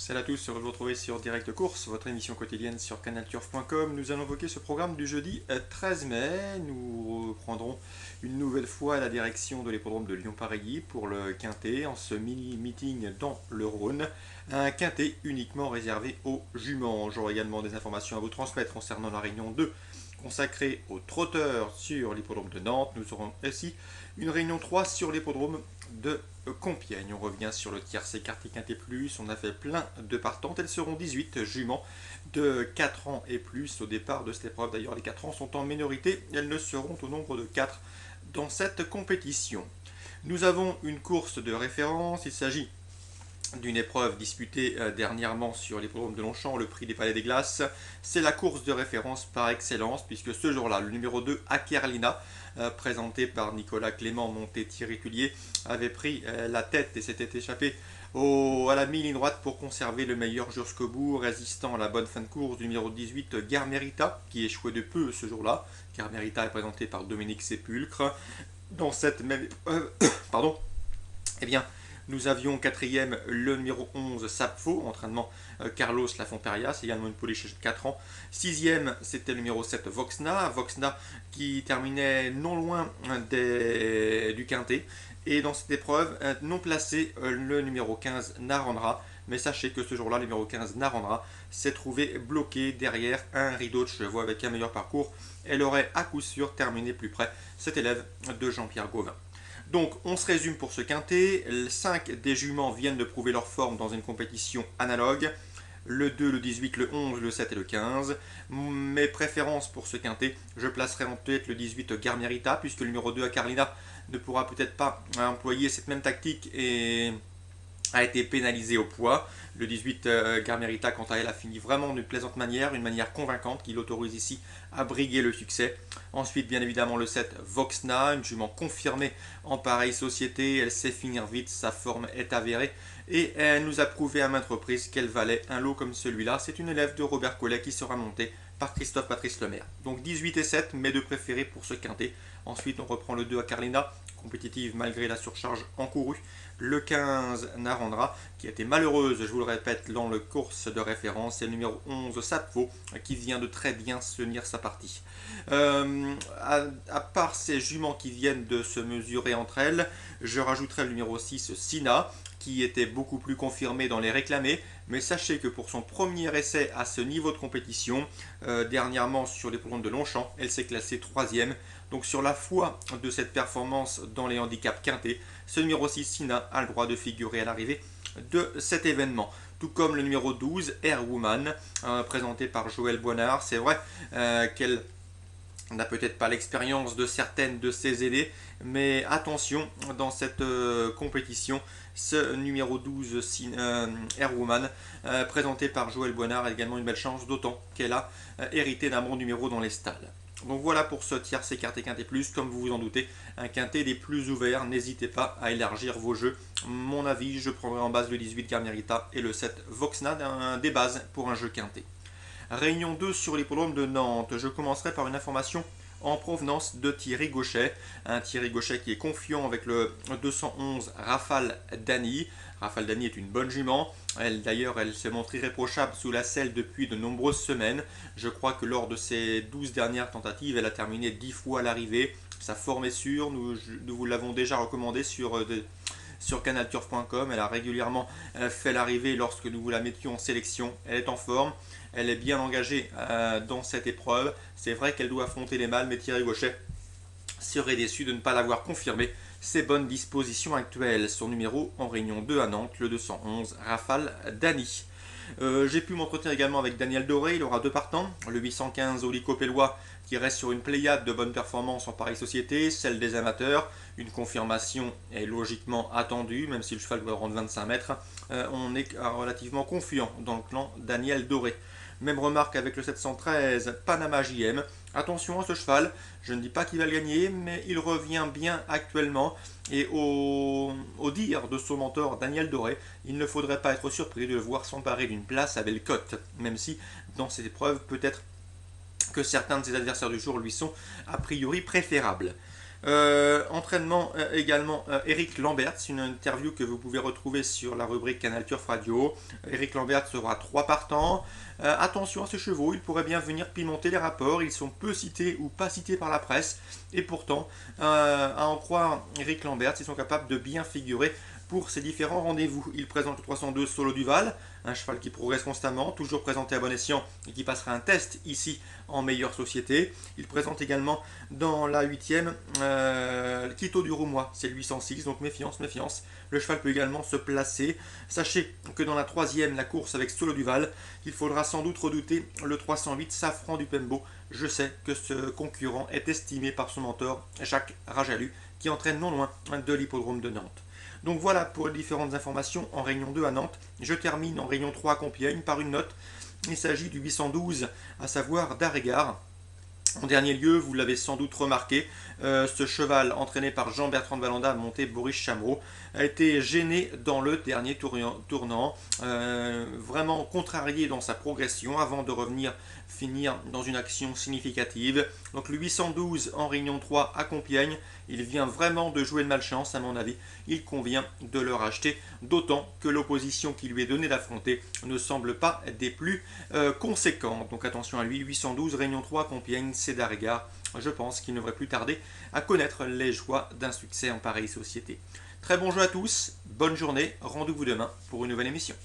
Salut à tous, heureux de vous retrouver sur Direct Course, votre émission quotidienne sur canalturf.com. Nous allons évoquer ce programme du jeudi 13 mai. Nous reprendrons une nouvelle fois la direction de l'hippodrome de Lyon-Pareilly pour le Quintet en ce mini-meeting dans le Rhône. Un Quintet uniquement réservé aux juments. J'aurai également des informations à vous transmettre concernant la réunion 2 consacrée aux trotteurs sur l'hippodrome de Nantes. Nous aurons aussi une réunion 3 sur l'hippodrome de Compiègne. On revient sur le tiercé écarté Quintet Plus. On a fait plein de partantes. Elles seront 18 juments de 4 ans et plus au départ de cette épreuve. D'ailleurs, les 4 ans sont en minorité. Elles ne seront au nombre de 4 dans cette compétition. Nous avons une course de référence. Il s'agit d'une épreuve disputée dernièrement sur l'hippodrome de Longchamp, le prix des Palais des Glaces. C'est la course de référence par excellence, puisque ce jour-là, le numéro 2, Akerlina, présenté par Nicolas Clément, monté Thierry Tullier, avait pris la tête et s'était échappé à la mi-ligne droite pour conserver le meilleur jusqu'au bout, résistant à la bonne fin de course du numéro 18, Garmerita, qui échouait de peu ce jour-là. Garmerita est présenté par Dominique Sépulcre. Dans cette même... pardon. Eh bien, nous avions quatrième le numéro 11 Sapfo, entraînement Carlos Lafontperias, également une pouliche de 4 ans. Sixième, c'était le numéro 7 Voxna, qui terminait non loin du Quintet. Et dans cette épreuve, non placé le numéro 15 Narandra. Mais sachez que ce jour-là, le numéro 15 Narandra s'est trouvé bloqué derrière un rideau de chevaux avec un meilleur parcours. Elle aurait à coup sûr terminé plus près, cet élève de Jean-Pierre Gauvin. Donc, on se résume pour ce quintet. 5 des juments viennent de prouver leur forme dans une compétition analogue. Le 2, le 18, le 11, le 7 et le 15. Mes préférences pour ce quintet, je placerai en tête le 18 Garmerita, puisque le numéro 2 Akerlina ne pourra peut-être pas employer cette même tactique et a été pénalisé au poids. Le 18 Garmerita, quant à elle, a fini vraiment d'une plaisante manière, une manière convaincante qui l'autorise ici à briguer le succès. Ensuite, bien évidemment, le 7 Voxna, une jument confirmée en pareille société. Elle sait finir vite, sa forme est avérée et elle nous a prouvé à maintes reprises qu'elle valait un lot comme celui-là. C'est une élève de Robert Collet qui sera montée par Christophe Patrice Lemaire. Donc 18 et 7, mes deux préférés pour ce quintet. Ensuite, on reprend le 2 Akerlina, compétitive malgré la surcharge encourue. Le 15 Narandra, qui a été malheureuse, je vous le répète, dans le course de référence. Et le numéro 11 Sapfo, qui vient de très bien tenir sa partie. À part ces juments qui viennent de se mesurer entre elles, je rajouterai le numéro 6 Sina, qui était beaucoup plus confirmé dans les réclamés, mais sachez que pour son premier essai à ce niveau de compétition, dernièrement sur les programmes de Longchamp, elle s'est classée 3e. Donc sur la foi de cette performance dans les handicaps quintés, ce numéro 6 Sina a le droit de figurer à l'arrivée de cet événement. Tout comme le numéro 12 Airwoman, présenté par Joël Boinard. C'est vrai qu'elle n'a peut-être pas l'expérience de certaines de ses aînés, mais attention, dans cette compétition, ce numéro 12 Airwoman, présenté par Joël Boinard, a également une belle chance, d'autant qu'elle a hérité d'un bon numéro dans les stalles. Donc voilà pour ce tiercé écarté Quintet Plus, comme vous vous en doutez, un quintet des plus ouverts, n'hésitez pas à élargir vos jeux. Mon avis, je prendrai en base le 18 Garmerita et le 7 Voxna, des bases pour un jeu quintet. Réunion 2 sur l'hippodrome de Nantes. Je commencerai par une information en provenance de Thierry Gauchet. Un Thierry Gauchet qui est confiant avec le 211 Rafale Dany. Rafale Dany est une bonne jument. D'ailleurs, elle s'est montrée irréprochable sous la selle depuis de nombreuses semaines. Je crois que lors de ses 12 dernières tentatives, elle a terminé 10 fois à l'arrivée. Sa forme est sûre. Nous vous l'avons déjà recommandé sur canalturf.com. Elle a régulièrement fait l'arrivée lorsque nous vous la mettions en sélection. Elle est en forme. Elle est bien engagée dans cette épreuve. C'est vrai qu'elle doit affronter les mâles, mais Thierry Gauchet serait déçu de ne pas l'avoir confirmé ses bonnes dispositions actuelles. Son numéro en réunion 2 à Nantes, le 211 Rafale Dany. J'ai pu m'entretenir également avec Daniel Doré, il aura 2 partants. Le 815 Olico Pellois qui reste sur une pléiade de bonnes performances en pareille société, celle des amateurs. Une confirmation est logiquement attendue, même si le cheval doit rendre 25 mètres. On est relativement confiant dans le clan Daniel Doré. Même remarque avec le 713 Panama JM. Attention à ce cheval, je ne dis pas qu'il va le gagner, mais il revient bien actuellement. Et au dire de son mentor Daniel Doré, il ne faudrait pas être surpris de le voir s'emparer d'une place à Bellecote, même si dans cette épreuve, peut-être que certains de ses adversaires du jour lui sont a priori préférables. Entraînement également Eric Lambert, c'est une interview que vous pouvez retrouver sur la rubrique Canal Turf Radio. Eric Lambert sera 3 partants. Attention à ces chevaux, ils pourraient bien venir pimenter les rapports, ils sont peu cités ou pas cités par la presse, et pourtant, à en croire Eric Lambert, ils sont capables de bien figurer pour ces différents rendez-vous. Il présente le 302 Solo Duval, un cheval qui progresse constamment, toujours présenté à bon escient et qui passera un test ici en meilleure société. Il présente également dans la 8e Quito du Roumois, c'est le 806, donc méfiance, méfiance. Le cheval peut également se placer. Sachez que dans la 3e, la course avec Solo Duval, il faudra sans doute redouter le 308 Safran du Pembo. Je sais que ce concurrent est estimé par son mentor Jacques Rajalu, qui entraîne non loin de l'hippodrome de Nantes. Donc voilà pour les différentes informations en Réunion 2 à Nantes. Je termine en Réunion 3 à Compiègne par une note. Il s'agit du 812, à savoir d'Arégard. En dernier lieu, vous l'avez sans doute remarqué, ce cheval entraîné par Jean-Bertrand de Valanda, monté Boris Chamereau, a été gêné dans le dernier tournant, vraiment contrarié dans sa progression avant de finir dans une action significative. Donc le 812 en Réunion 3 à Compiègne, il vient vraiment de jouer de malchance à mon avis. Il convient de le racheter, d'autant que l'opposition qui lui est donnée d'affronter ne semble pas des plus conséquentes. Donc attention à lui, 812 Réunion 3 Compiègne, c'est d'Arégard. Je pense qu'il ne devrait plus tarder à connaître les joies d'un succès en pareille société. Très bon jeu à tous, bonne journée, rendez-vous demain pour une nouvelle émission.